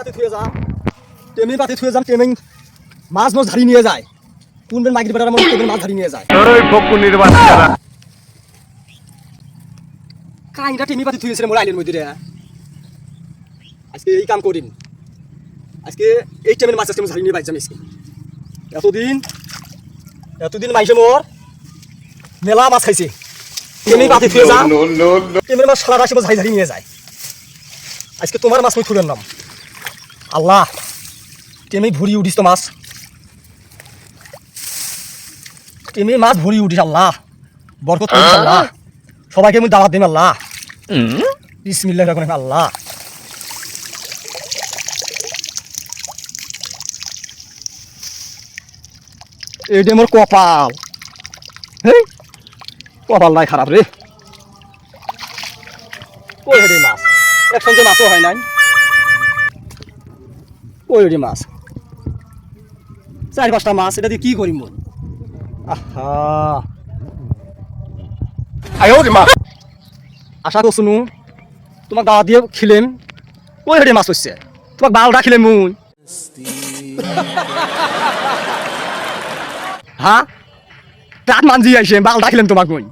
পাতি থুয়ে যা টেমি পাতি থুয়ে যাম টেমিং মাছ মাছ ধারি নিয়ে যায় কোন বেন মাগির বেটার মধ্যে টেমিং মাছ ধারি নিয়ে যায় ওই ফকুনির বাচ্চারা কাইটা টেমি পাতি থুয়েছে মোর আইলের মধ্যে রে আজকে এই কাম করিন আজকে এই টেমির মাছ আজকে ধারি নিয়ে বাইজাম আজকে এতদিন মাইছে মোর মেলা মাছ খাইছে টেমি পাতি থুয়ে যা টেমির মাছ সারা রাশি মাছ ধারি নিয়ে যায় আজকে তোমার মাছ মই থুলেন নাম আল্লাহ টেমি ভরি উঠিস তো মাছ টেমি মাছ ভরি উঠিস আল্লাহ বরকত করিস আল্লাহ সবাইকে আমি দাওয়াত দিন আল্লাহ বিসমিল্লাহির রহমানির রহিম আল্লাহ এইটা মোর কপাল হেই কপাল নাই খারাপ রে কই রে মাছ একসঙ্গে মাছও হয় নাই কই রে মাছ 4-5টা মাছ এটা দিয়ে কি করি মোর আহা আয়ো রে মা আশা করছুনু তোমাক দাওয়া দিয়ে খিলেম কই রে মাছ হচ্ছে তোমাক বালটা খিলেম মুই হ্যাঁ রাত মানজি আইছে বালটা খিলেম তোমাক মুই